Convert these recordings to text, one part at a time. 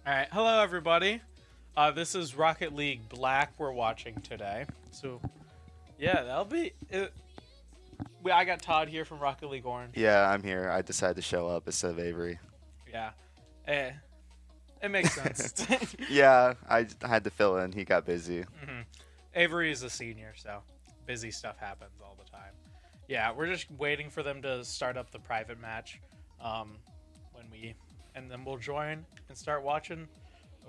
All right, hello everybody. This is Rocket League Black we're watching today. So, yeah, that'll be it. I got Todd here from Rocket League Orange. Yeah, I'm here. I decided to show up instead of Avery. Yeah, eh, it makes sense. Yeah, I had to fill in. He got busy. Avery is a senior, so busy stuff happens all the time. Yeah, we're just waiting for them to start up the private match, and then we'll join and start watching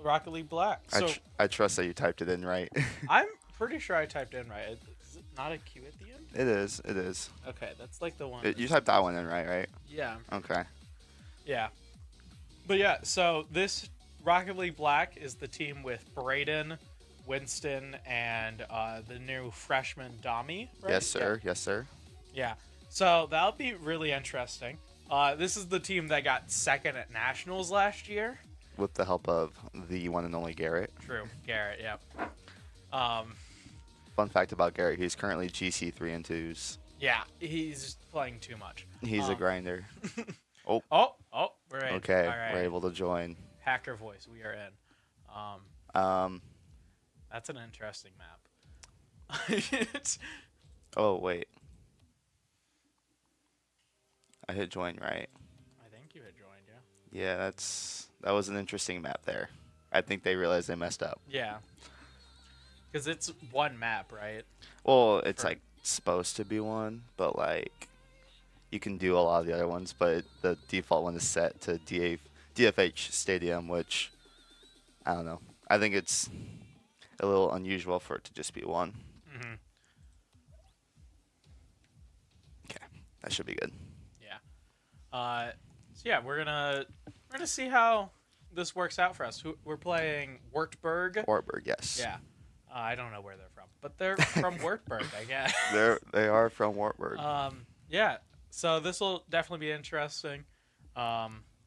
Rocket League Black. So I trust that you typed it in right. I'm pretty sure I typed in right. Is it not a Q at the end? It is. It is. Okay, that's like the one. You typed that one in right? Yeah. Okay. Yeah. But yeah, so this Rocket League Black is the team with Brayden, Winston, and the new freshman Dami, right? Yes, sir. Yes, sir. Yeah. So that'll be really interesting. This is the team that got second at Nationals last year. With the help of the one and only Garrett. True. Garrett, yep. Fun fact about Garrett, he's currently GC 3 and 2s. Yeah, he's playing too much. He's a grinder. Oh. We're in. Okay, All right. we're able to join. Hacker voice, we are in. That's an interesting map. Oh, wait. I hit join right. I think you had joined, yeah. Yeah, that was an interesting map there. I think they realized they messed up. Yeah. Because it's one map, right? Well, it's like supposed to be one, but like you can do a lot of the other ones, but the default one is set to DFH Stadium, which I don't know. I think it's a little unusual for it to just be one. Mm-hmm. Okay, that should be good. Yeah. So yeah, we're gonna see how this works out for us. We're playing Wartburg. Wartburg, yes. Yeah. I don't know where they're from, but they're from Wartburg, I guess. They are from Wartburg. Yeah. So this will definitely be interesting.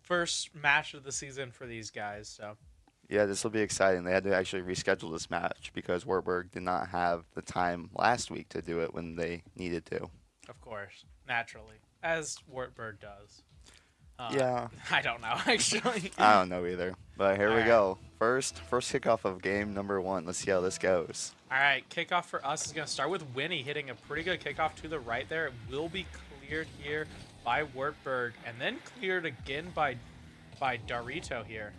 First match of the season for these guys. So. Yeah, this will be exciting. They had to actually reschedule this match because Wartburg did not have the time last week to do it when they needed to. Of course, naturally, as Wartburg does. Yeah. I don't know, actually. I don't know either. But here we All go. First kickoff of game number 1. Let's see how this goes. All right, kickoff for us is going to start with Winnie hitting a pretty good kickoff to the right there. It will be cleared here by Wartburg and then cleared again by Dorito here.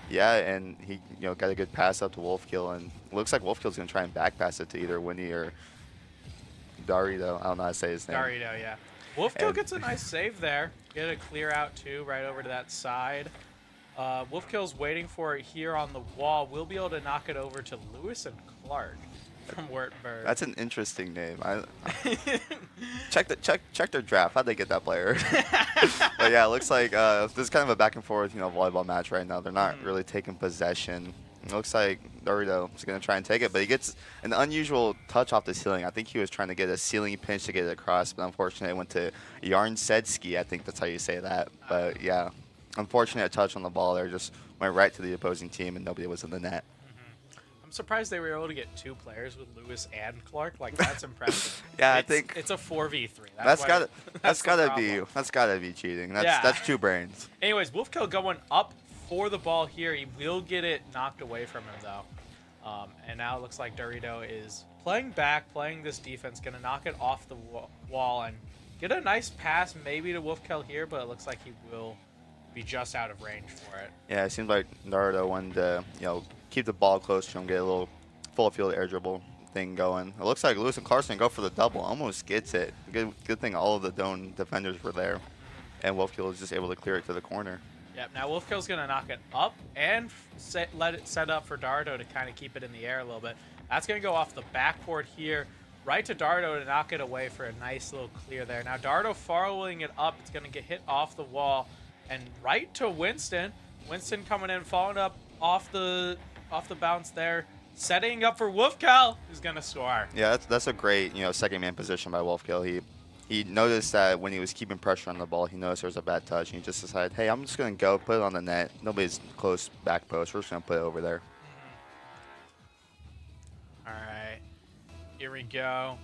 Yeah, and he got a good pass up to Wolfkill, and looks like Wolfkill's going to try and back pass it to either Winnie or Dorito. I don't know how to say his name. Dorito, yeah. Wolfkill gets a nice save there. Get a clear out, too, right over to that side. Wolfkill's waiting for it here on the wall. We'll be able to knock it over to Lewis and Clark from Wartburg. That's an interesting name. Check their draft. How'd they get that player? But yeah, it looks like this is kind of a back and forth, volleyball match right now. They're not really taking possession. It looks like Dorito is going to try and take it, but he gets an unusual touch off the ceiling. I think he was trying to get a ceiling pinch to get it across, but unfortunately it went to Yarnsedski. I think that's how you say that. But yeah, unfortunate touch on the ball there. Just went right to the opposing team, and nobody was in the net. I'm surprised they were able to get 2 players with Lewis and Clark. Like, that's impressive. Yeah, I think it's a 4v3. That's gotta be cheating. That's 2 brains. Anyways, Wolfkill going up for the ball here. He will get it knocked away from him though. And now it looks like Dorito is playing back, playing this defense, gonna knock it off the wall and get a nice pass maybe to Wolfkill here, but it looks like he will be just out of range for it. Yeah, it seems like Dorito wanted to, keep the ball close to him, get a little full field air dribble thing going. It looks like Lewis and Clarkson go for the double, almost gets it. Good thing all of the Doan defenders were there, and Wolfkill is just able to clear it to the corner. Yep, now Wolfkill's going to knock it up and let it set up for Dorito to kind of keep it in the air a little bit. That's going to go off the backboard here, right to Dorito to knock it away for a nice little clear there. Now Dorito following it up, it's going to get hit off the wall and right to Winston. Winston coming in, following up off the bounce there, setting up for Wolfkill, who's going to score. Yeah, that's a great, second man position by Wolfkill. He noticed that when he was keeping pressure on the ball, he noticed there was a bad touch, and he just decided, hey, I'm just going to go put it on the net. Nobody's close back post. We're just going to put it over there. All right. Here we go.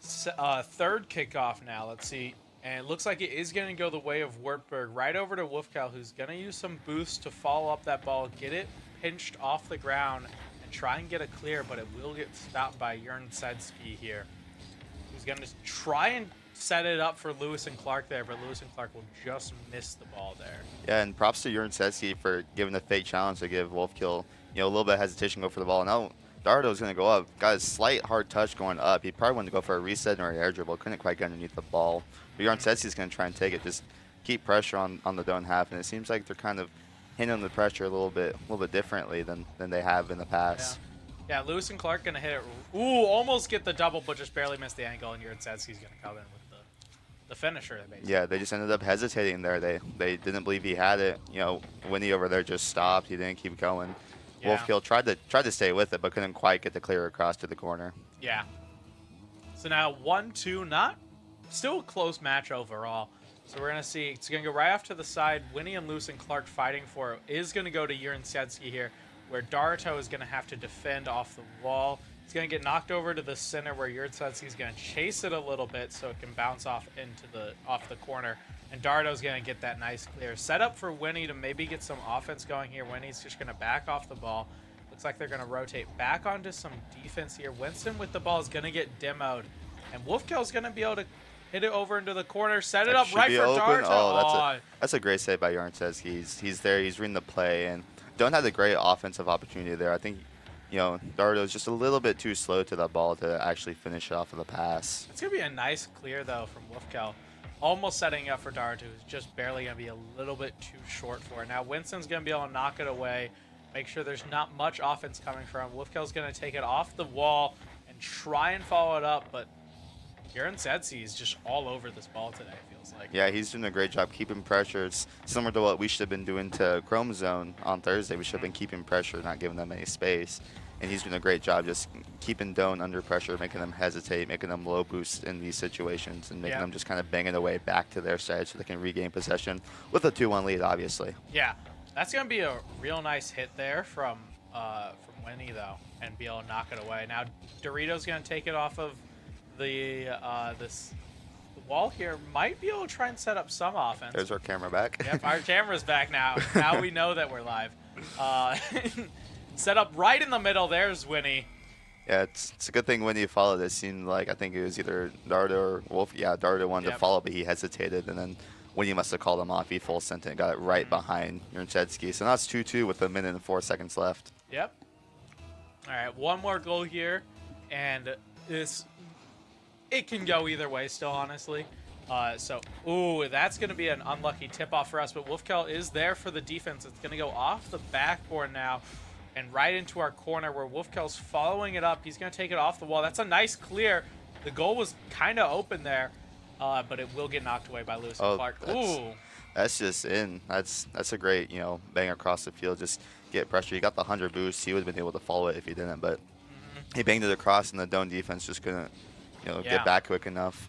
Third kickoff now. Let's see. And it looks like it is going to go the way of Wartburg right over to Wolfcow, who's going to use some boost to follow up that ball, get it pinched off the ground, and try and get a clear, but it will get stopped by NECC here, who's going to try and set it up for Lewis and Clark there, but Lewis and Clark will just miss the ball there. Yeah, and props to NECC for giving the fake challenge to give Wolfkill, a little bit of hesitation, go for the ball. Now Dardo's going to go up. Got a slight hard touch going up. He probably wanted to go for a reset or an air dribble. Couldn't quite get underneath the ball. But NECC is going to try and take it. Just keep pressure on the Doan half. And it seems like they're kind of handling the pressure a little bit differently than they have in the past. Yeah, Lewis and Clark going to hit it. Ooh, almost get the double, but just barely missed the angle. And NECC's going to come in with the finisher, basically. Yeah, they just ended up hesitating there. They didn't believe he had it. Winnie over there just stopped. He didn't keep going. Yeah. Wolfkill tried to stay with it, but couldn't quite get the clear across to the corner. Yeah. So now 1-2, not still a close match overall. So we're gonna see it's gonna go right off to the side. Winnie and Lewis and Clark fighting for it is gonna go to NECC here, where Daruto is gonna have to defend off the wall. It's going to get knocked over to the center where NECC is going to chase it a little bit so it can bounce off the corner. And Dardo's going to get that nice clear. Set up for Winnie to maybe get some offense going here. Winnie's just going to back off the ball. Looks like they're going to rotate back onto some defense here. Winston with the ball is going to get demoed. And Wolfkill's going to be able to hit it over into the corner, set it up right for Daruto. Oh, that's a great save by NECC. He's there. He's reading the play. And Doan had a great offensive opportunity there. I think Daruto's just a little bit too slow to that ball to actually finish it off of the pass. It's going to be a nice clear, though, from Wolfkill. Almost setting up for Daruto, who's just barely going to be a little bit too short for it. Now, Winston's going to be able to knock it away, make sure there's not much offense coming from. Wolfkill's going to take it off the wall and try and follow it up, but NECC is just all over this ball today, it feels like. Yeah, he's doing a great job keeping pressure. It's similar to what we should have been doing to Chrome Zone on Thursday. We should have been keeping pressure, not giving them any space. And he's doing a great job just keeping Doan under pressure, making them hesitate, making them low boost in these situations, and making them just kind of bang it away back to their side so they can regain possession with a 2-1 lead, obviously. Yeah, that's going to be a real nice hit there from Winnie, though, and be able to knock it away. Now, Dorito's going to take it off of the wall here. Might be able to try and set up some offense. There's our camera back. Yep, our camera's back now. Now we know that we're live. Set up right in the middle. There's Winnie. Yeah, it's a good thing Winnie followed. It seemed like I think it was either Daruto or Wolf. Yeah, Daruto wanted to follow, but he hesitated, and then Winnie must have called him off. He full sent it and got it right behind NECC. So now it's 2-2 with 1 minute and 4 seconds left. Yep. All right, one more goal here, and it can go either way still, honestly. Ooh, that's going to be an unlucky tip-off for us, but Wolfkill is there for the defense. It's going to go off the backboard now and right into our corner where Wolfkill's following it up. He's going to take it off the wall. That's a nice clear. The goal was kind of open there, but it will get knocked away by Lewis and Clark. Ooh. That's just in. That's a great, bang across the field. Just get pressure. He got the 100 boost. He would have been able to follow it if he didn't, but he banged it across, and the Doan defense just couldn't, get back quick enough.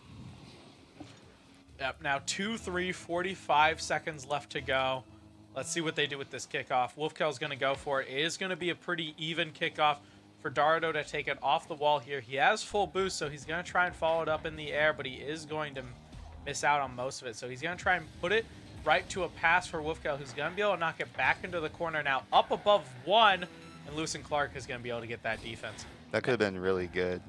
Yep, now 2-3, 45 seconds left to go. Let's see what they do with this kickoff. Wolfkill's going to go for it. It is going to be a pretty even kickoff for Daruto to take it off the wall here. He has full boost, so he's going to try and follow it up in the air, but he is going to miss out on most of it. So he's going to try and put it right to a pass for Wolfkill, who's going to be able to knock it back into the corner now up above one, and Lewis and Clark is going to be able to get that defense. That could have been really good,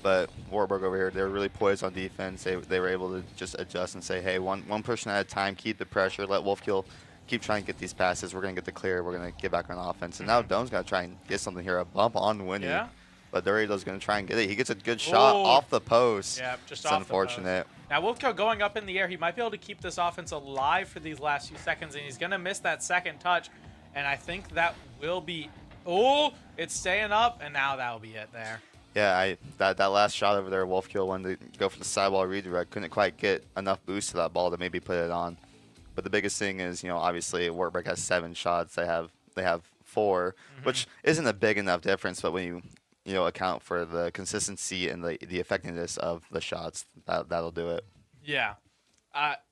But Wartburg over here, they were really poised on defense. They were able to just adjust and say, hey, one person at a time, keep the pressure, let Wolfkill keep trying to get these passes. We're going to get the clear. We're going to get back on offense. And now Doan's going to try and get something here, a bump on Winnie. Yeah. But Dorito's going to try and get it. He gets a good shot off the post. Yeah, just it's off unfortunate. The post. Now, Wolfkill going up in the air. He might be able to keep this offense alive for these last few seconds, and he's going to miss that second touch. And I think that will be – it's staying up, and now that will be it there. Yeah, that last shot over there, Wolfkill wanted to go for the sidewall redirect. Couldn't quite get enough boost to that ball to maybe put it on. But the biggest thing is, obviously Wartburg has 7 shots. They have 4, which isn't a big enough difference. But when you account for the consistency and the effectiveness of the shots, that'll do it. Yeah.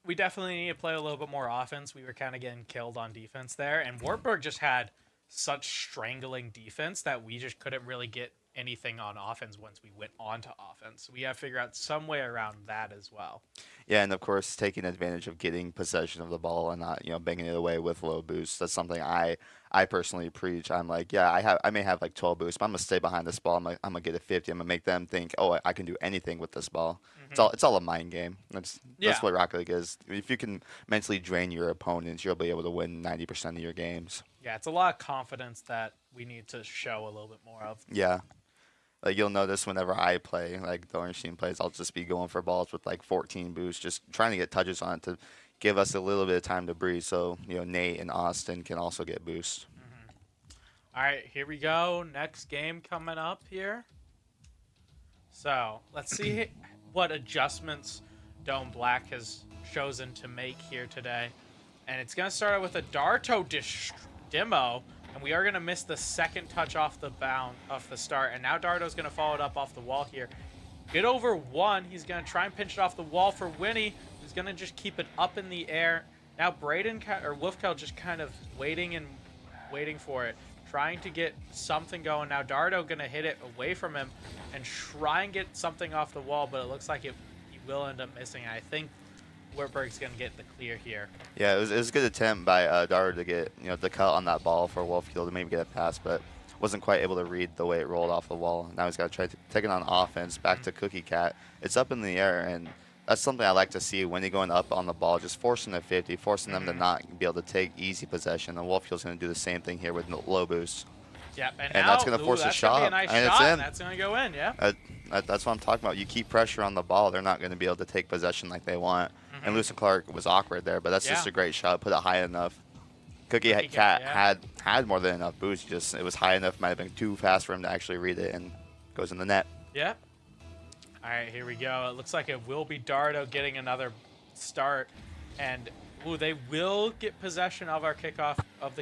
We definitely need to play a little bit more offense. We were kind of getting killed on defense there. And Wartburg just had such strangling defense that we just couldn't really get anything on offense once we went onto offense. We have to figure out some way around that as well. Yeah, and of course taking advantage of getting possession of the ball and not banging it away with low boosts. That's something I personally preach. I'm like, yeah, I may have like 12 boosts, but I'm gonna stay behind this ball. I'm gonna get a 50. I'm gonna make them think, oh, I can do anything with this ball. It's all a mind game. That's what Rocket League is. If you can mentally drain your opponents, you'll be able to win 90% of your games. Yeah, it's a lot of confidence that we need to show a little bit more of. Yeah. Like you'll notice whenever I play, like the orange team plays, I'll just be going for balls with like 14 boosts, just trying to get touches on it to give us a little bit of time to breathe. So Nate and Austin can also get boosts. All right, here we go. Next game coming up here. So let's see what adjustments Dome Black has chosen to make here today, and it's gonna start out with a Darto demo. And we are going to miss the second touch off the start. And now Dardo's going to follow it up off the wall here. Get over one. He's going to try and pinch it off the wall for Winnie, who's going to just keep it up in the air. Now Wolfkel just kind of waiting for it, trying to get something going. Now Dardo going to hit it away from him and try and get something off the wall, but it looks like he will end up missing. I think Wartburg's going to get the clear here. Yeah, it was a good attempt by Dardo to get the cut on that ball for Wolfkill to maybe get a pass, but wasn't quite able to read the way it rolled off the wall. Now he's got to try to take it on offense, back to Cookie Cat. It's up in the air, and that's something I like to see when you're going up on the ball, just forcing a 50, forcing them to not be able to take easy possession. And Wolfkill's going to do the same thing here with low boost. Yep, and now, that's going to force a shot. Nice and shot, it's in. And that's going to go in, yeah. That's what I'm talking about. You keep pressure on the ball, they're not going to be able to take possession like they want. And Lewis and Clark was awkward there, but that's just a great shot. Put it high enough. Cookie Cat had more than enough boost. Just it was high enough. Might have been too fast for him to actually read it, and goes in the net. Yep. All right, here we go. It looks like it will be Dardo getting another start, and they will get possession of the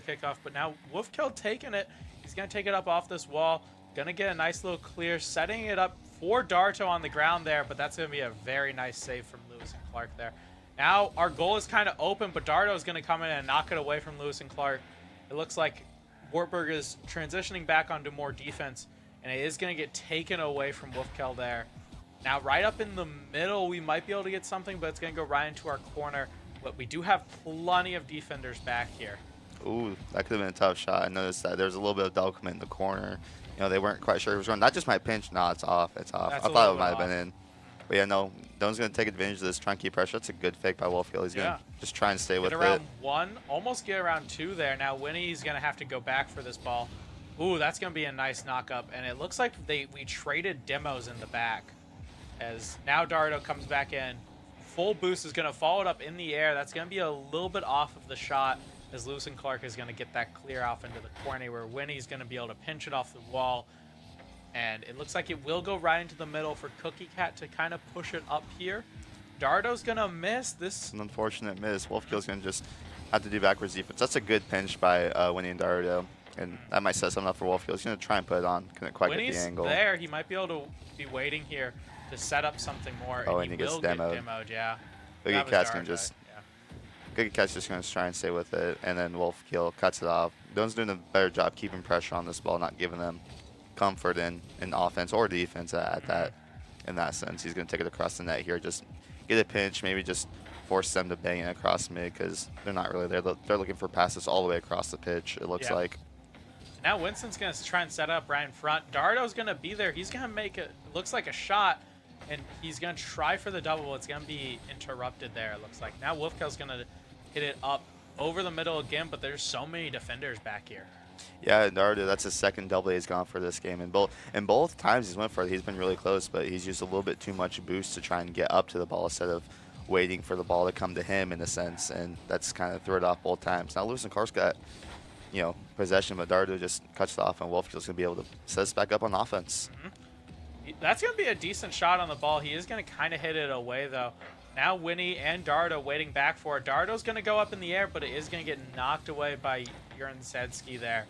kickoff. But now Wolfkill taking it. He's gonna take it up off this wall. Gonna get a nice little clear, setting it up for Darto on the ground there. But that's gonna be a very nice save from Lewis and Clark there. Now our goal is kind of open, but Dardo is going to come in and knock it away from Lewis and Clark. It looks like Wartburg is transitioning back onto more defense, and it is going to get taken away from Wolfkel there. Now right up in the middle, we might be able to get something, but it's going to go right into our corner. But we do have plenty of defenders back here. Ooh, that could have been a tough shot. I noticed that there was a little bit of double commit in the corner. They weren't quite sure it was running. That just might pinch. No, it's off. It's off. I thought it might have been in. But yeah, no, Done's going to take advantage of this, try and keep pressure. That's a good fake by Wolfkill. He's going to just try and stay with it. Get around one, almost get around two there. Now Winnie's going to have to go back for this ball. Ooh, that's going to be a nice knock-up. And it looks like we traded demos in the back. As now Dardo comes back in. Full boost is going to follow it up in the air. That's going to be a little bit off of the shot, as Lewis and Clark is going to get that clear off into the corner, where Winnie's going to be able to pinch it off the wall. And it looks like it will go right into the middle for Cookie Cat to kind of push it up here. Dardo's going to miss this. It's an unfortunate miss. Wolfkill's going to just have to do backwards defense. That's a good pinch by Winnie and Dardo. And that might set something up for Wolfkill. He's going to try and put it on. Couldn't quite get the angle. There. He might be able to be waiting here to set up something more. Oh, and he gets demoed. Yeah. Cookie Cat's going to just... Cookie Cat's just going to try and stay with it. And then Wolfkill cuts it off. Done's doing a better job keeping pressure on this ball, not giving them comfort in offense or defense in that sense. He's going to take it across the net here, just get a pinch, maybe just force them to bang it across mid, because they're not really there. They're looking for passes all the way across the pitch, it looks like. Now Winston's going to try and set up right in front. Dardo's going to be there. He's going to make it looks like a shot, and he's going to try for the double. It's going to be interrupted there, it looks like. Now Wolfkill's going to hit it up over the middle again, but there's so many defenders back here. Yeah, Dardo, that's his second double he's gone for this game. And both times he's went for it, he's been really close, but he's used a little bit too much boost to try and get up to the ball instead of waiting for the ball to come to him in a sense. And that's kind of threw it off both times. Now Lewis and Clark's got, possession, but Dardo just cuts it off, and Wolfkill's going to be able to set us back up on offense. That's going to be a decent shot on the ball. He is going to kind of hit it away, though. Now Winnie and Dardo waiting back for it. Dardo's going to go up in the air, but it is going to get knocked away by Urinsetsky there,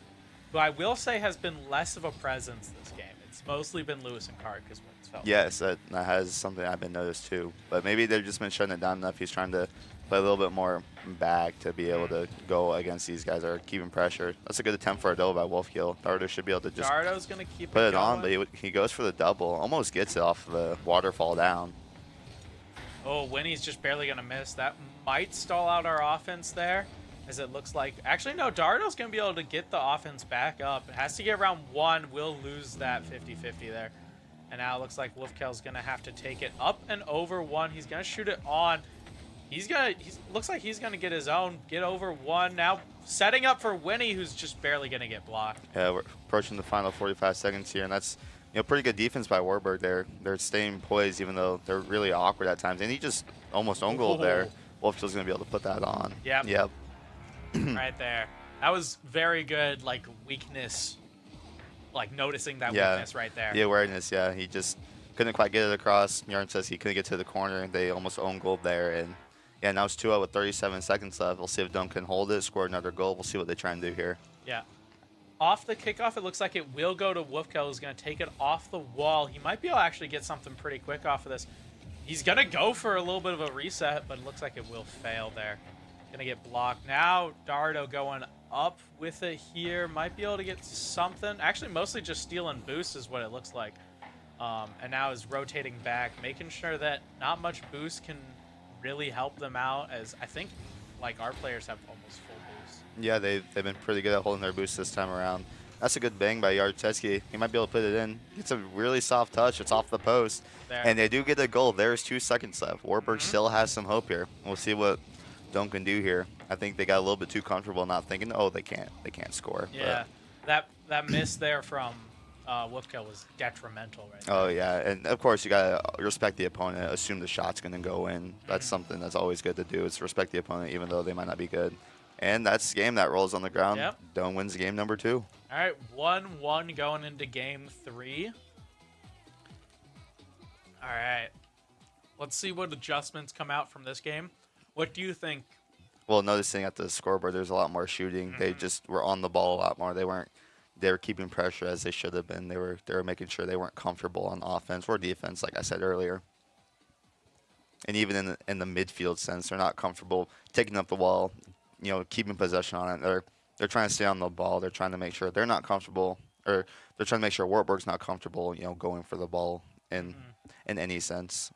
who I will say has been less of a presence this game. It's mostly been Lewis and Clark is what it's felt. Yes, that has something I've been noticed too. But maybe they've just been shutting it down enough. He's trying to play a little bit more back to be able to go against these guys that are keeping pressure. That's a good attempt for a double by Wolfkill. Dardo should be able to just Dardo's going to keep put it going. on, but he goes for the double. Almost gets it off the waterfall down. Oh, Winnie's just barely going to miss. That might stall out our offense there, as it looks like. Actually, no, Dardo's going to be able to get the offense back up. It has to get around 1. We'll lose that 50-50 there. And now it looks like Wolfkill's going to have to take it up and over 1. He's going to shoot it on. Looks like he's going to get his own, get over 1. Now setting up for Winnie, who's just barely going to get blocked. Yeah, we're approaching the final 45 seconds here, and that's pretty good defense by Wartburg there. They're staying poised even though they're really awkward at times. And he just almost own goal there. Wolfkill's going to be able to put that on. Yep. Right there. That was very good, like, weakness, like, noticing that weakness right there. The awareness, yeah. He just couldn't quite get it across. Yarn says he couldn't get to the corner. They almost own goal there. And, yeah, now it's 2-0 with 37 seconds left. We'll see if Dome can hold it, score another goal. We'll see what they try and do here. Yeah. Off the kickoff, it looks like it will go to Wolfkill, who's going to take it off the wall. He might be able to actually get something pretty quick off of this. He's going to go for a little bit of a reset, but it looks like it will fail there. Going to get blocked. Now, Dardo going up with it here. Might be able to get something. Actually, mostly just stealing boost is what it looks like. And now is rotating back, making sure that not much boost can really help them out, as I think, like, our players have almost full boost. Yeah, they've been pretty good at holding their boost this time around. That's a good bang by Yartetsky. He might be able to put it in. It's a really soft touch. It's off the post. There. And they do get a goal. There's 2 seconds left. Wartburg still has some hope here. We'll see what Dome can do here. I think they got a little bit too comfortable not thinking, oh, they can't score. Yeah, that miss there from Wolfkill was detrimental right there. Oh, yeah. And, of course, you got to respect the opponent, assume the shot's going to go in. That's something that's always good to do, is respect the opponent even though they might not be good. And that's the game that rolls on the ground. Yep. Dome wins game number 2. All right, 1-1 going into game 3. All right. Let's see what adjustments come out from this game. What do you think? Well, noticing at the scoreboard, there's a lot more shooting. They just were on the ball a lot more. They were keeping pressure as they should have been. They were making sure they weren't comfortable on offense or defense, like I said earlier. And even in the midfield sense, they're not comfortable taking up the ball, keeping possession on it. They're trying to stay on the ball. They're trying to make sure they're not comfortable, or they're trying to make sure Wartburg's not comfortable, going for the ball in any sense.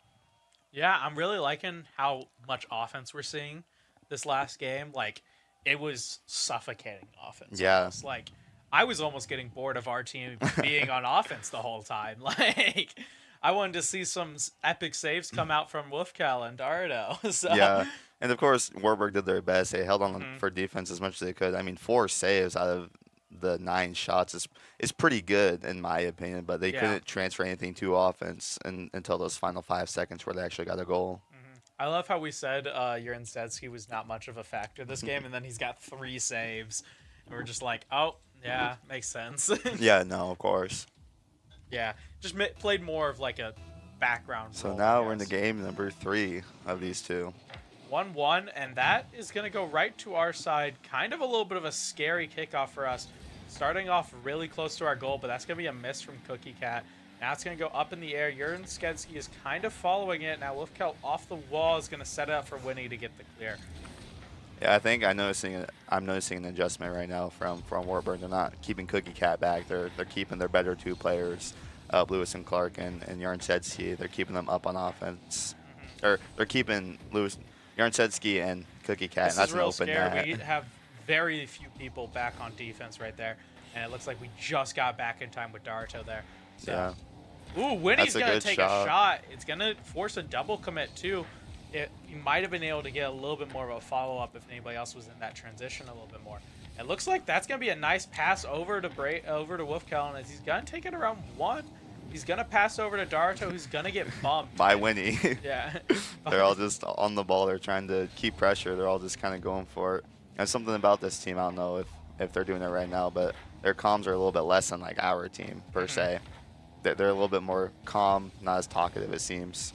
Yeah, I'm really liking how much offense we're seeing this last game. Like, it was suffocating offense. Yeah. Almost. Like, I was almost getting bored of our team being on offense the whole time. Like, I wanted to see some epic saves come out from Wolfkill and Dardo. So. Yeah, and of course, Wartburg did their best. They held on for defense as much as they could. I mean, 4 saves out of the 9 shots is pretty good in my opinion, but they couldn't transfer anything to offense until those final 5 seconds where they actually got a goal. I love how we said Urinsetsky was not much of a factor this game, and then he's got 3 saves. And we're just like, oh, yeah, makes sense. Yeah, no, of course. Yeah, just played more of like a background So role, now we're in the game number 3 of these 2. 1-1, and that is going to go right to our side. Kind of a little bit of a scary kickoff for us. Starting off really close to our goal, but that's going to be a miss from Cookie Cat. Now it's going to go up in the air. Urinsetsky is kind of following it. Now Wolfkill off the wall is going to set it up for Winnie to get the clear. Yeah, I think I'm noticing an adjustment right now from Wartburg. They're not keeping Cookie Cat back. They're keeping their better 2 players, Lewis and Clark and Urinsetsky. They're keeping them up on offense. Or they're keeping Urinsetsky and Cookie Cat. This and that's is real an open scary. net. We have very few people back on defense right there. And it looks like we just got back in time with Darto there. So. Yeah. Ooh, Winnie's going to good take shot. a shot. It's going to force a double commit, too. He might have been able to get a little bit more of a follow-up if anybody else was in that transition a little bit more. It looks like that's going to be a nice pass over to Wolfkill, and he's going to take it around 1. He's going to pass over to Darto, who's going to get bumped. By Winnie. Yeah. They're all just on the ball. They're trying to keep pressure. They're all just kind of going for it. There's something about this team. I don't know if they're doing it right now, but their comms are a little bit less than like our team, per se. They're a little bit more calm, not as talkative, it seems.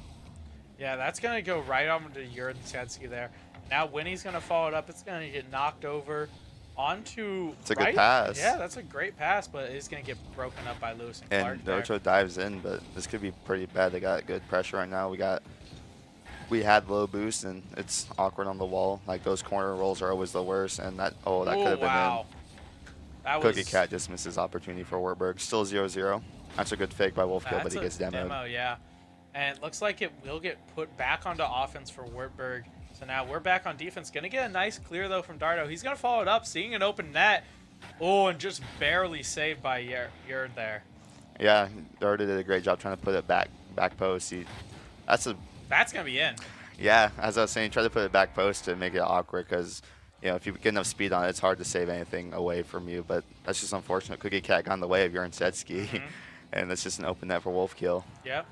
Yeah, that's going to go right on to Urinsetsky there. Now Winnie's going to follow it up. It's going to get knocked over onto It's a good pass. Yeah, that's a great pass, but it's going to get broken up by Lewis and Clark And there. Docho dives in, but this could be pretty bad. They got good pressure right now. We got we had low boost, and it's awkward on the wall. Like, those corner rolls are always the worst, and that could have been wow. That in. Cookie was Cat just misses opportunity for Wartburg. Still 0-0. That's a good fake by Wolfkill, but that's he a gets demoed. demo, yeah. And it looks like it will get put back onto offense for Wartburg. So now we're back on defense. Going to get a nice clear, though, from Dardo. He's going to follow it up, seeing an open net. Oh, and just barely saved by Yerd there. Yeah, Dardo did a great job trying to put it back post. That's going to be in. Yeah, as I was saying, try to put it back post to make it awkward because, you know, if you get enough speed on it, it's hard to save anything away from you. But that's just unfortunate. Cookie Cat got in the way of your NECC, and that's just an open net for Wolfkill. Yep.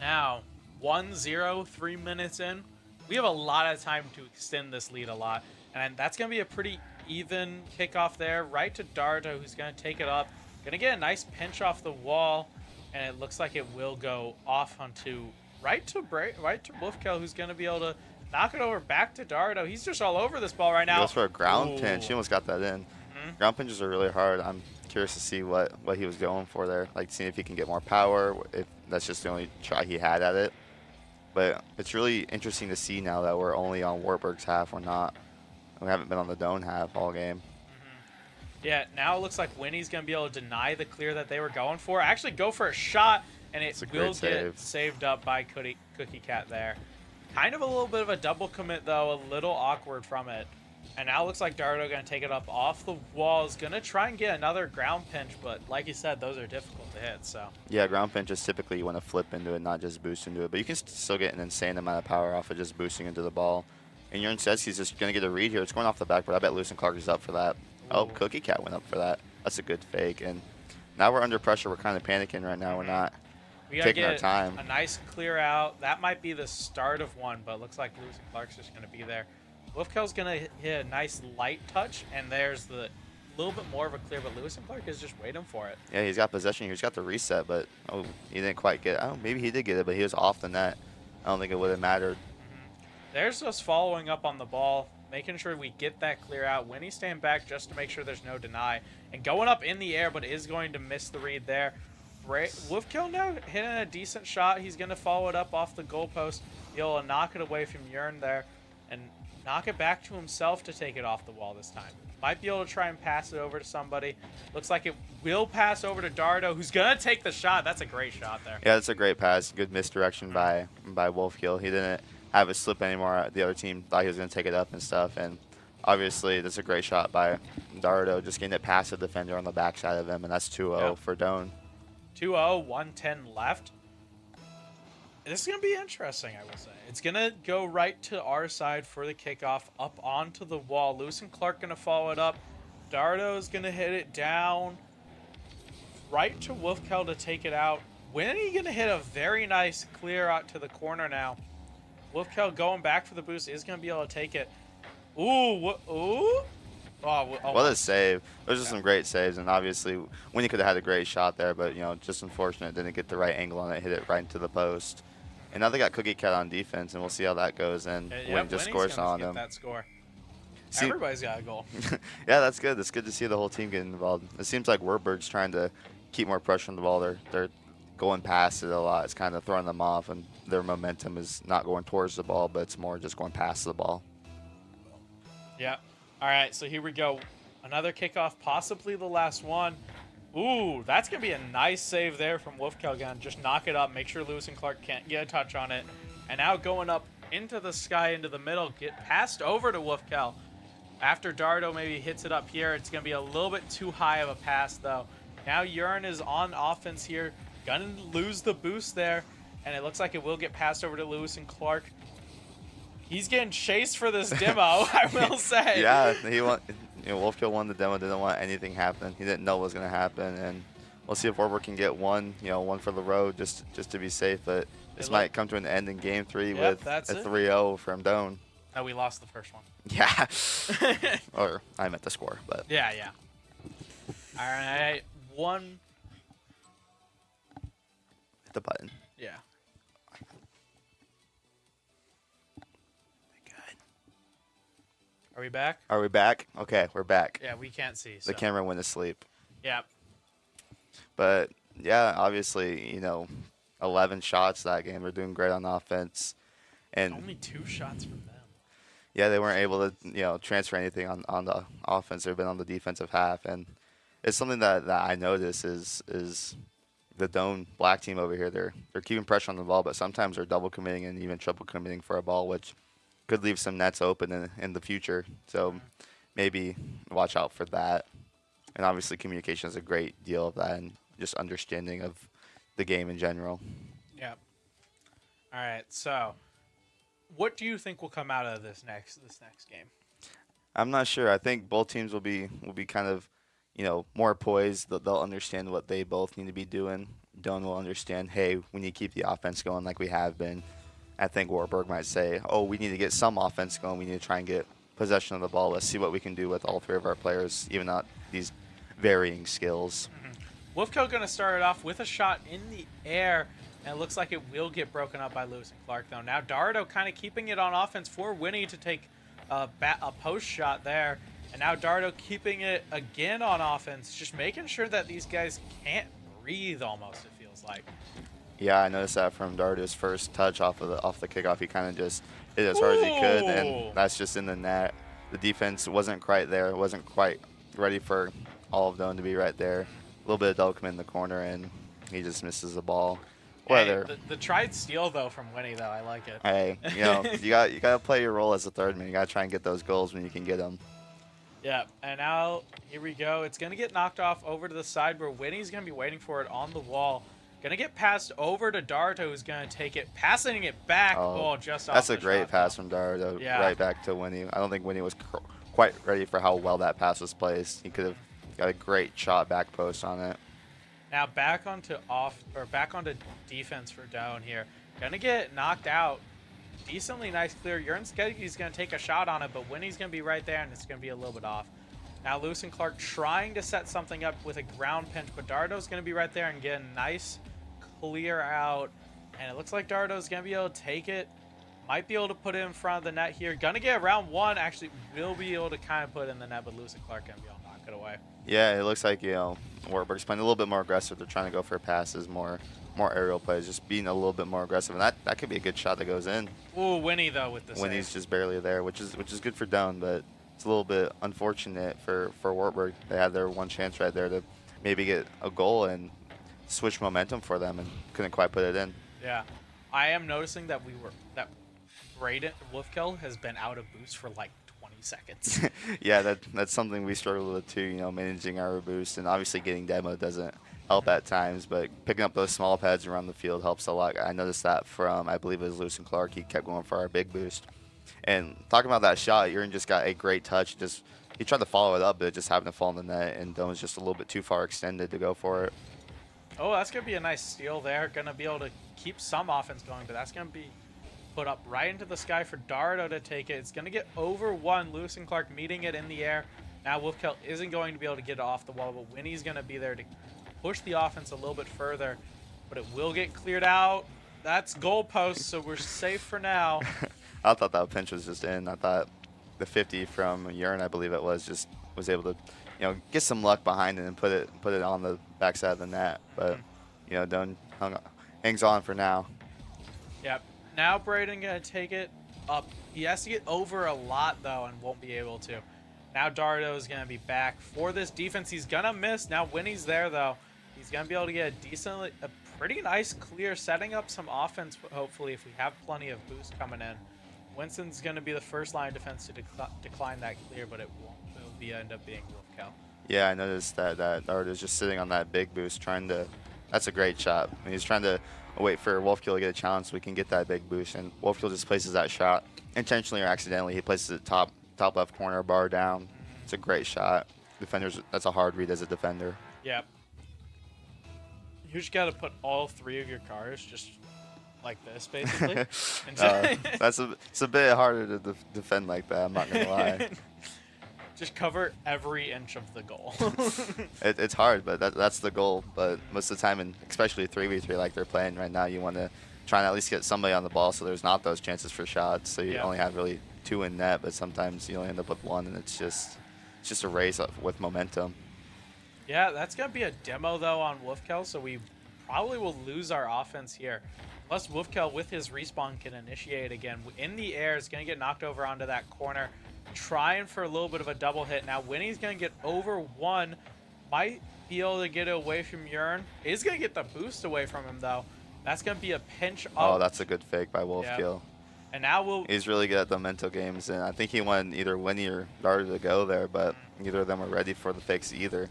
Now, 1-0, 3 minutes in. We have a lot of time to extend this lead a lot. And that's going to be a pretty even kickoff there. Right to Dardo, who's going to take it up. Going to get a nice pinch off the wall. And it looks like it will go off onto right to Wolfkill, who's going to be able to knock it over back to Dardo. He's just all over this ball right now. He goes for a ground pinch. He almost got that in. Ground pinches are really hard. I'm curious to see what he was going for there. Like, seeing if he can get more power, if that's just the only try he had at it. But it's really interesting to see now that we're only on Wartburg's half. We haven't been on the Doan half all game. Yeah, now it looks like Winnie's going to be able to deny the clear that they were going for. Actually go for a shot, and it will get saved up by Cookie Cat there. Kind of a little bit of a double commit, though. A little awkward from it. And now it looks like Dardo going to take it up off the wall. Is going to try and get another ground pinch, but like you said, those are difficult to hit. So yeah, ground pinch is typically you want to flip into it, not just boost into it. But you can still get an insane amount of power off of just boosting into the ball. And your NECC's just going to get a read here. It's going off the back, but I bet Lewis and Clark is up for that. Ooh. Oh, Cookie Cat went up for that. That's a good fake. And now we're under pressure. We're kind of panicking right now. We're not taking our time. A nice clear out. That might be the start of one, but it looks like Lewis and Clark's just going to be there. Wolfkill's going to hit a nice light touch, and there's the little bit more of a clear, but Lewis and Clark is just waiting for it. Yeah, he's got possession here. He's got the reset, but he didn't quite get it. Oh, maybe he did get it, but he was off the net. I don't think it would have mattered. There's us following up on the ball, making sure we get that clear out. Winnie staying back just to make sure there's no deny. And going up in the air, but is going to miss the read there. Wolfkill now hitting a decent shot. He's going to follow it up off the goalpost. He'll knock it away from Yearn there and knock it back to himself to take it off the wall this time. Might be able to try and pass it over to somebody. Looks like it will pass over to Dardo, who's going to take the shot. That's a great shot there. Yeah, that's a great pass. Good misdirection by Wolfkill. He didn't have it slip anymore. The other team thought he was going to take it up and stuff. And obviously, that's a great shot by Dardo, just getting it past the defender on the backside of him. And that's 2-0 for Doan. 2-0, 1:10 left. This is going to be interesting, I will say. It's going to go right to our side for the kickoff, up onto the wall. Lewis and Clark going to follow it up. Dardo is going to hit it down right to Wolfkill to take it out. Winnie going to hit a very nice clear out to the corner now. Wolfkill going back for the boost is going to be able to take it. Ooh, ooh. What a save. Those are some great saves, and obviously Winnie could have had a great shot there, but, you know, just unfortunate. Didn't get the right angle on it, hit it right into the post. And now they got Cookie Cat on defense, and we'll see how that goes. And Winnie just scores on them. That score. Everybody's got a goal. Yeah, that's good. It's good to see the whole team getting involved. It seems like Wartburg's trying to keep more pressure on the ball. They're going past it a lot. It's kind of throwing them off, and their momentum is not going towards the ball, but it's more just going past the ball. Yeah. All right, so here we go. Another kickoff, possibly the last one. Ooh, that's going to be a nice save there from Wolfkill again. Just knock it up, make sure Lewis and Clark can't get a touch on it. And now going up into the sky, into the middle, get passed over to Wolfkill. After Dardo maybe hits it up here, it's going to be a little bit too high of a pass, though. Now Yearn is on offense here. Going to lose the boost there, and it looks like it will get passed over to Lewis and Clark. He's getting chased for this demo, I will say. Yeah, Wolfkill won the demo, didn't want anything happen. He didn't know what was going to happen, and we'll see if Wartburg can get one for the road just to be safe. But this might come to an end in Game 3 with a 3-0 from Doan. No, we lost the first one. Yeah. Or I meant the score, but. Yeah. All right, one. Hit the button. Yeah. Are we back? Are we back? Okay, we're back. Yeah, we can't see. So. The camera went asleep. Yeah. But, yeah, obviously, 11 shots that game. They're doing great on offense. And Only 2 shots from them. yeah, they weren't able to, transfer anything on the offense. They've been on the defensive half. And it's something that I notice is the Doan black team over here. They're keeping pressure on the ball, but sometimes they're double committing and even triple committing for a ball, which could leave some nets open in the future. So maybe watch out for that. And obviously communication is a great deal of that, and just understanding of the game in general. Yep. All right. So, what do you think will come out of this next game? I'm not sure. I think both teams will be kind of, more poised. They'll understand what they both need to be doing. Doan will understand, hey, we need to keep the offense going like we have been. I think Wartburg might say, oh, we need to get some offense going. We need to try and get possession of the ball. Let's see what we can do with all 3 of our players, even not these varying skills. Wolfkill going to start it off with a shot in the air, and it looks like it will get broken up by Lewis and Clark, though. Now Dardo kind of keeping it on offense for Winnie to take a post shot there, and now Dardo keeping it again on offense, just making sure that these guys can't breathe almost, it feels like. Yeah, I noticed that from Dardo's first touch off the kickoff. He kind of just hit it as hard as he could, and that's just in the net. The defense wasn't quite there. It wasn't quite ready for all of them to be right there. A little bit of double commit in the corner, and he just misses the ball. Hey, the tried steal though from Winnie though, I like it. Hey, you got to play your role as a third man. You got to try and get those goals when you can get them. Yeah, and now here we go. It's gonna get knocked off over to the side where Winnie's gonna be waiting for it on the wall. Gonna get passed over to Dardo, who's gonna take it, passing it back. Just off. That's a great shot, pass though. from Dardo, Yeah. right back to Winnie. I don't think Winnie was quite ready for how well that pass was placed. He could have got a great shot back post on it. Now back onto defense for Doan here. Gonna get knocked out. Decently nice clear. Jurnske's gonna take a shot on it, but Winnie's gonna be right there, and it's gonna be a little bit off. Now Lewis and Clark trying to set something up with a ground pinch, but Dardo's gonna be right there and get a nice clear out. And it looks like Dardo's gonna be able to take it. Might be able to put it in front of the net here. Gonna get around one. Actually, will be able to kind of put it in the net, but Lewis and Clark gonna be able to knock it away. Yeah, it looks like, Wartburg's playing a little bit more aggressive. They're trying to go for passes, more aerial plays, just being a little bit more aggressive. And that could be a good shot that goes in. Ooh, Winnie, though, with the Winnie's save. just barely there, which is good for Doan, but it's a little bit unfortunate for Wartburg. They had their one chance right there to maybe get a goal and switch momentum for them, and couldn't quite put it in. Yeah. I am noticing that Braden Wolfkill has been out of boost for like 20 seconds. Yeah, that's something we struggle with too, managing our boost, and obviously getting demo doesn't help at times, but picking up those small pads around the field helps a lot. I noticed that from, I believe it was Lewis and Clark. He kept going for our big boost. And talking about that shot, Urin just got a great touch. He tried to follow it up, but it just happened to fall in the net, and Doan was just a little bit too far extended to go for it. Oh, that's going to be a nice steal there. Going to be able to keep some offense going, but that's going to be put up right into the sky for Dardo to take it. It's going to get over one. Lewis and Clark meeting it in the air. Now Wolfkill isn't going to be able to get it off the wall, but Winnie's going to be there to push the offense a little bit further, but it will get cleared out. That's goalpost, so we're safe for now. I thought that pinch was just in. I thought the 50 from Urin, I believe it was able to, get some luck behind it and put it on the backside of the net. But, Doan hangs on for now. Yep. Now Braden going to take it up. He has to get over a lot, though, and won't be able to. Now Dardo is going to be back for this defense. He's going to miss. Now Winnie's there, though. He's going to be able to get a pretty nice clear, setting up some offense, hopefully, if we have plenty of boost coming in. Winston's going to be the first line of defense to decline that clear, but it won't. It'll end up being Wolfkill. Yeah, I noticed that Dardo's just sitting on that big boost, that's a great shot. I mean, he's trying to wait for Wolfkill to get a challenge so we can get that big boost, and Wolfkill just places that shot intentionally or accidentally. He places it top left corner, bar down. It's a great shot. That's a hard read as a defender. Yep. You just got to put all 3 of your cars just like this, basically. It's a bit harder to defend like that, I'm not going to lie. Just cover every inch of the goal. It's hard, but that's the goal. But most of the time, and especially 3v3 like they're playing right now, you want to try and at least get somebody on the ball so there's not those chances for shots. So you only have really 2 in net, but sometimes you only end up with 1, and it's just a race with momentum. Yeah, that's going to be a demo, though, on Wolfkill, so we probably will lose our offense here. Unless Wolfkel with his respawn can initiate again. In the air is going to get knocked over onto that corner. Trying for a little bit of a double hit. Now Winnie's going to get over one. Might be able to get it away from Yearn. Is going to get the boost away from him though. That's going to be a pinch up. Oh, that's a good fake by Wolfkill. Yep. And now he's really good at the mental games, and I think he wanted either Winnie or Dardo to go there, but neither of them were ready for the fakes either.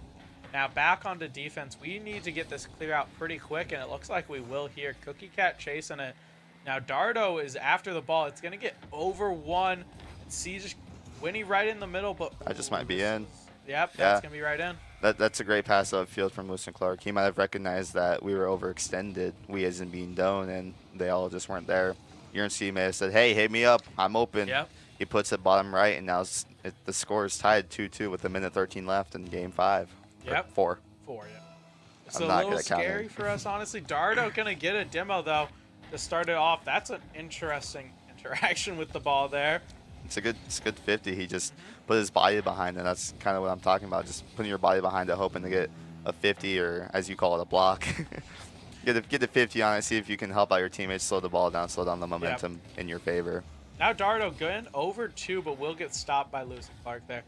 Now back onto defense. We need to get this clear out pretty quick, and it looks like we will here. Cookie Cat chasing it. Now Dardo is after the ball. It's going to get over one. See just Winnie right in the middle, but that just might be in. Yep, that's going to be right in. That's a great pass upfield from Lewis and Clark. He might have recognized that we were overextended, we as in being Doan, and they all just weren't there. UNC may have said, hey, hit me up. I'm open. Yep. He puts it bottom right, and now the score is tied 2-2 with 1:13 left in game 5. Yep. 4. 4, yeah. It's I'm a not little good at counting. scary for us, honestly. Dardo going to get a demo, though, to start it off. That's an interesting interaction with the ball there. It's a good 50. He just put his body behind it. That's kind of what I'm talking about, just putting your body behind it, hoping to get a 50, or as you call it, a block. Get the 50 on it, see if you can help out your teammates, slow the ball down, slow down the momentum in your favor. Now Dardo going over 2, but will get stopped by Lewis and Clark there.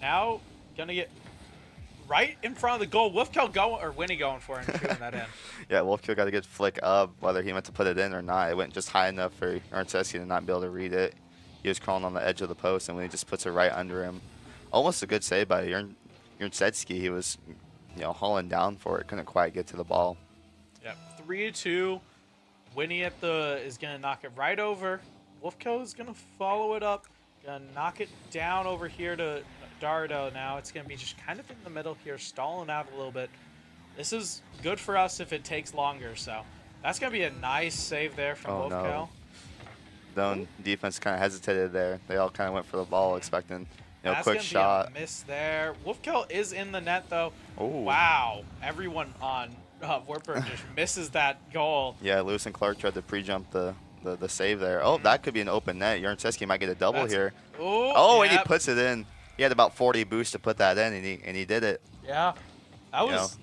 Now going to get right in front of the goal. Wolfkill going, or Winnie going for it and shooting that in. Yeah, Wolfkill got a good flick up, whether he meant to put it in or not. It went just high enough for NECC to not be able to read it. He was crawling on the edge of the post, and when he just puts it right under him, almost a good save by NECC. He was, hauling down for it, couldn't quite get to the ball. Yep, 3-2. Winnie is gonna knock it right over. Wolfkill is gonna follow it up, gonna knock it down over here to Dardo. Now it's gonna be just kind of in the middle here, stalling out a little bit. This is good for us if it takes longer. So that's gonna be a nice save there from Wolfkill. No. Doan defense kind of hesitated there. They all kind of went for the ball, expecting quick shot. Be a miss there. Wolfkill is in the net though. Ooh. Wow, everyone on Wartburg just misses that goal. Yeah, Lewis and Clark tried to pre-jump the save there. Oh, that could be an open net. Yarnceski might get a double here. And he puts it in. He had about 40 boosts to put that in, and he did it. Yeah, that was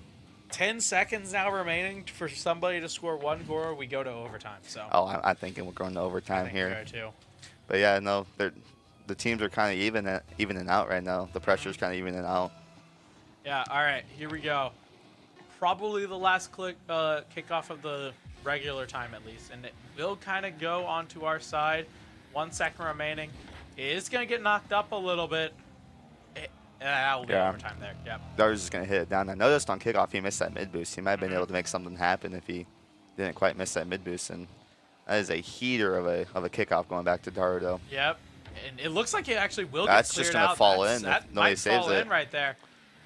10 seconds now remaining for somebody to score one goal, or we go to overtime. So. Oh, I'm thinking we're going to overtime here. Too. But yeah, no, the teams are kind of evening out right now. The pressure's kind of evening out. Yeah. All right, here we go. Probably the last kickoff of the regular time at least, and it will kind of go onto our side. 1 second remaining. It is going to get knocked up a little bit. That will be overtime there. Yep. Dardo's just going to hit it down. I noticed on kickoff he missed that mid boost. He might have been able to make something happen if he didn't quite miss that mid boost, and that is a heater of a kickoff going back to Dardo. Yep. And it looks like it actually will That's get cleared just going to out. fall in That if nobody might saves fall it. in right there.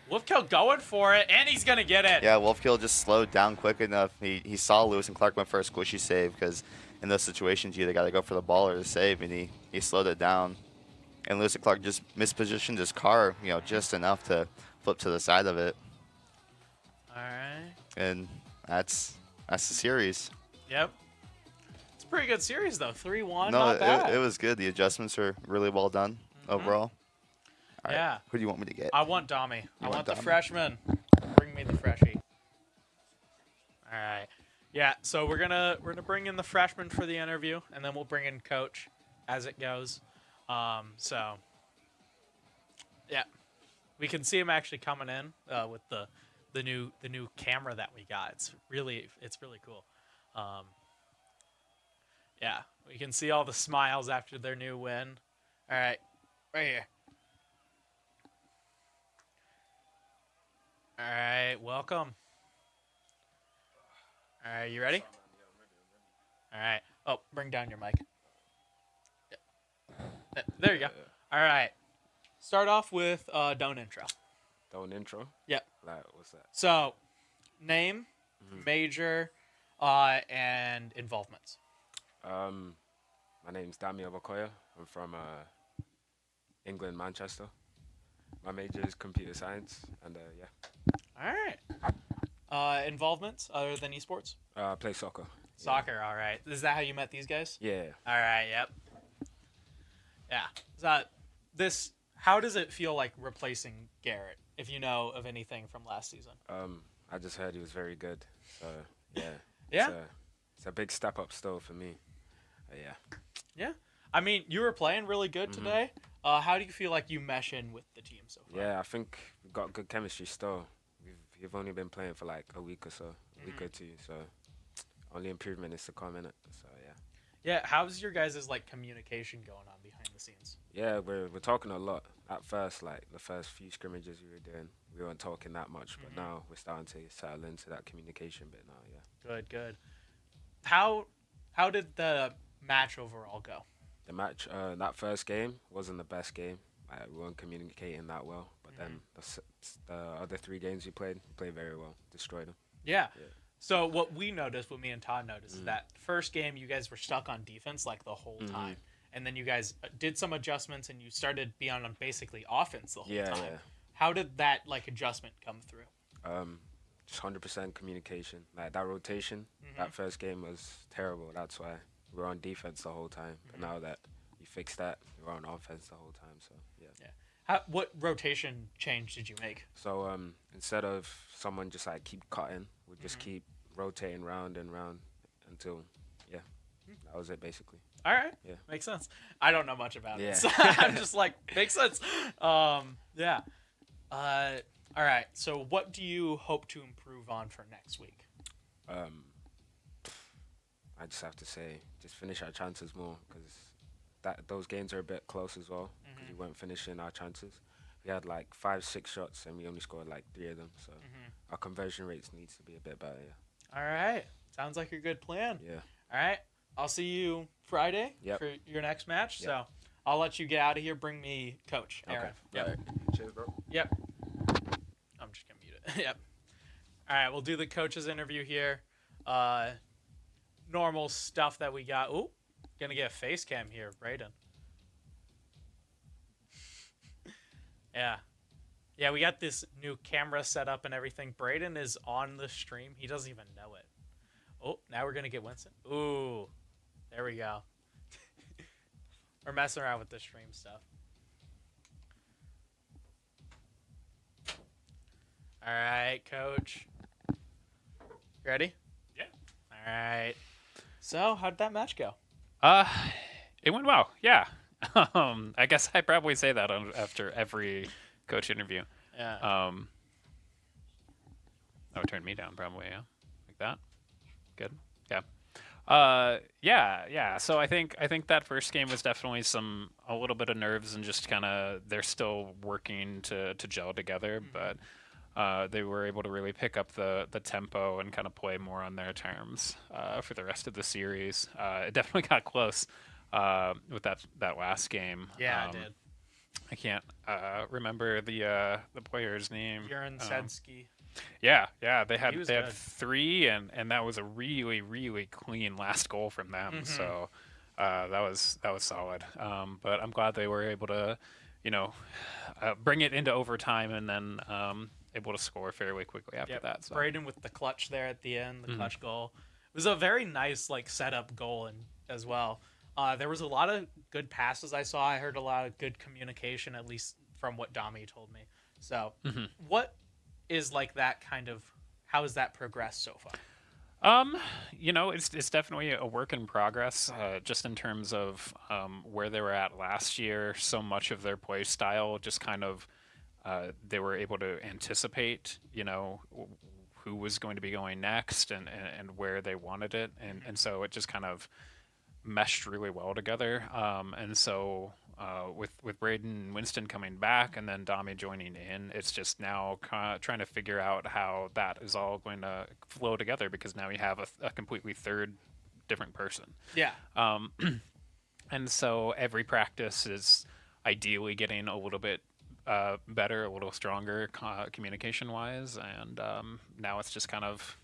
Wolfkill going for it, and he's going to get it. Yeah, Wolfkill just slowed down quick enough. He saw Lewis and Clark went for a squishy save, because in those situations you either got to go for the ball or the save, and he slowed it down. And Lewis and Clark just mispositioned his car, just enough to flip to the side of it. All right. And that's the series. Yep. It's a pretty good series, though. 3-1, No, not bad. it was good. The adjustments are really well done overall. All right. Yeah. Who do you want me to get? I want Dami. I want the Dami? freshman. Bring me the freshie. All right. Yeah, so we're gonna bring in the freshman for the interview, and then we'll bring in coach as it goes. So yeah, we can see him actually coming in with the new camera that we got. It's really cool. Yeah, we can see all the smiles after their new win. All right, right here. All right, welcome. All right, you ready? All right. Oh, bring down your mic. Yeah. There you go. All right. Start off with Doan intro. Doan intro? Yep. Like, what's that? So, name, major, and involvements. My name's Dami Obakoya. I'm from England, Manchester. My major is computer science, and yeah. All right. Involvements other than esports? I play soccer. Soccer, all right. Is that how you met these guys? Yeah. All right, yep. Yeah. So how does it feel like replacing Garrett, if you know of anything from last season? I just heard he was very good. So Yeah. Yeah. It's a big step up still for me. Yeah. Yeah. I mean, you were playing really good Mhm. today. How do you feel like you mesh in with the team so far? Yeah, I think we've got good chemistry still. We've only been playing for like a week or so, a week or two. So only improvement is to come in it. So yeah. Yeah. How's your guys' like communication going on behind the scenes? Yeah, we're talking a lot. At first, like the first few scrimmages we were doing, we weren't talking that much, but now we're starting to settle into that communication bit now. Yeah. Good. Good. How did the match overall go? The match, that first game wasn't the best game. We weren't communicating that well, but then the other 3 games we played very well. Destroyed them. Yeah. Yeah. So what we noticed, what me and Todd noticed, is that first game you guys were stuck on defense like the whole time, and then you guys did some adjustments and you started being on basically offense the whole Yeah, time. yeah. How did that like adjustment come through? Just 100% communication. Like that rotation, that first game was terrible. That's why we were on defense the whole time. But now that you fixed that, we're on offense the whole time. So yeah. Yeah. What rotation change did you make? So instead of someone just like keep cutting, we just keep rotating round and round until that was it basically. All right. Yeah. Makes sense. I don't know much about Yeah. it. So I'm just like, makes sense. Yeah. All right. So what do you hope to improve on for next week? I just have to say, just finish our chances more because those games are a bit close as well because we weren't finishing our chances. We had like 5-6 shots and we only scored like 3 of them. So our conversion rates needs to be a bit better. Yeah. All right. Sounds like a good plan. Yeah. All right. I'll see you Friday Yep. for your next match. Yep. So I'll let you get out of here. Bring me Coach Aaron. Yep. All right. Cheers, bro. Yep. I'm just going to mute it. Yep. All right. We'll do the coach's interview here. Normal stuff that we got. Ooh. Going to get a face cam here, Brayden. Yeah. Yeah, we got this new camera set up and everything. Brayden is on the stream. He doesn't even know it. Oh, now we're going to get Winston. Ooh. There we go. We're messing around with the stream stuff. All right, Coach. Ready? Yeah. All right. So, how'd that match go? It went well. Yeah. I guess I probably say that after every coach interview. Yeah. That would turn me down probably. Yeah. Like that. Good. Yeah. Yeah. So I think that first game was definitely a little bit of nerves and just kind of they're still working to gel together, but they were able to really pick up the tempo and kind of play more on their terms for the rest of the series. It definitely got close with that last game. Yeah, it did. I can't remember the player's name. Yurin Sensky. Yeah, they had He was 3, and that was a really, really clean last goal from them. So that was solid. But I'm glad they were able to, bring it into overtime and then able to score fairly quickly after that. So. Braden with the clutch there at the end, the clutch goal. It was a very nice setup goal as well. There was a lot of good passes I saw. I heard a lot of good communication, at least from what Dami told me. So what is that kind of, how has that progressed so far? It's definitely a work in progress, just in terms of where they were at last year. So much of their play style just kind of they were able to anticipate, who was going to be going next and where they wanted it. And so it just kind of meshed really well together. And so with Braden and Winston coming back and then Dami joining in, it's just now trying to figure out how that is all going to flow together because now you have a completely different person. Yeah. And so every practice is ideally getting a little bit better, a little stronger communication-wise, and now it's just kind of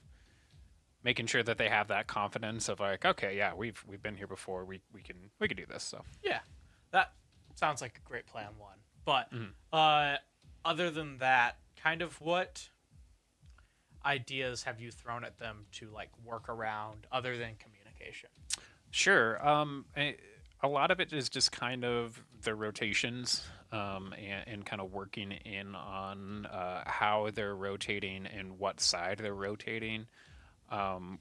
making sure that they have that confidence of okay, yeah, we've been here before, we can do this. So yeah, that sounds like a great plan one. But other than that, kind of what ideas have you thrown at them to work around other than communication? Sure. A lot of it is just kind of the rotations and kind of working in on how they're rotating and what side they're rotating.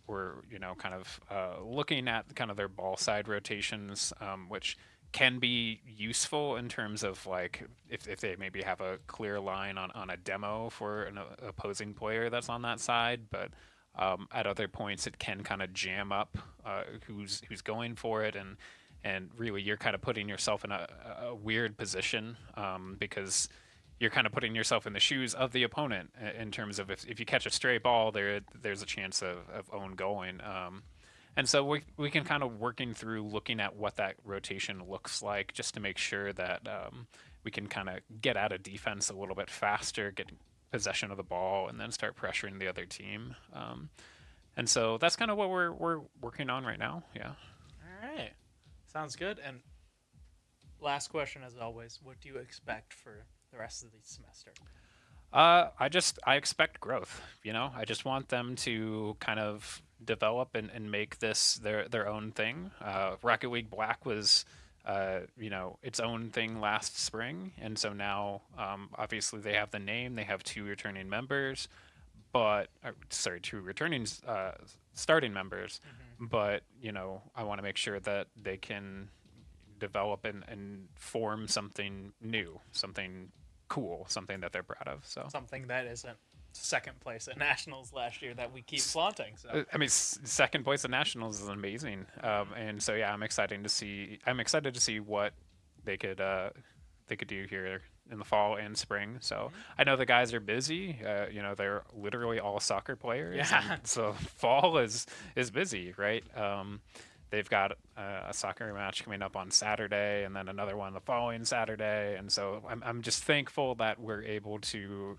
we're kind of looking at kind of their ball side rotations, which can be useful in terms of like if they maybe have a clear line on a demo for an opposing player that's on that side, but at other points it can kind of jam up who's going for it, and really you're kind of putting yourself in a weird position because you're kind of putting yourself in the shoes of the opponent in terms of if you catch a stray ball, there's a chance of own going. And so we can kind of working through looking at what that rotation looks like just to make sure that we can kind of get out of defense a little bit faster, get possession of the ball, and then start pressuring the other team. And so that's kind of what we're working on right now. Yeah. All right. Sounds good. And last question, as always, what do you expect for the rest of the semester? I expect growth. I just want them to kind of develop and make this their own thing. Rocket League Black was its own thing last spring, and so now obviously they have the name, they have 2 returning members, but 2 returning starting members, but I want to make sure that they can develop and form something new, something cool, something that they're proud of. So something that isn't second place at nationals last year that we keep flaunting. So I mean, second place at nationals is amazing, and so yeah, I'm excited to see what they could do here in the fall and spring. So I know the guys are busy. They're literally all soccer players. Yeah. And so fall is busy, right? They've got a soccer match coming up on Saturday, and then another one the following Saturday. And so I'm just thankful that we're able to,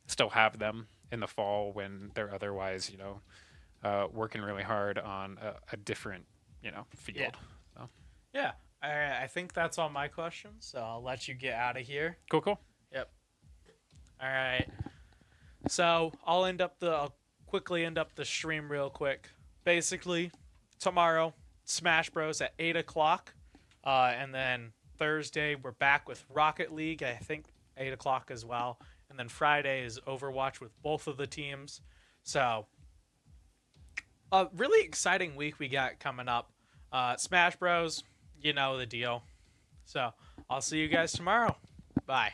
still have them in the fall when they're otherwise, working really hard on a different, field. Yeah. So. Yeah. All right. I think that's all my questions. So I'll let you get out of here. Cool. Yep. All right. So I'll quickly end up the stream real quick. Basically, tomorrow, Smash Bros at 8:00, and then Thursday we're back with Rocket League. I think 8:00 as well, and then Friday is Overwatch with both of the teams. So, a really exciting week we got coming up. Smash Bros, you know the deal. So I'll see you guys tomorrow. Bye.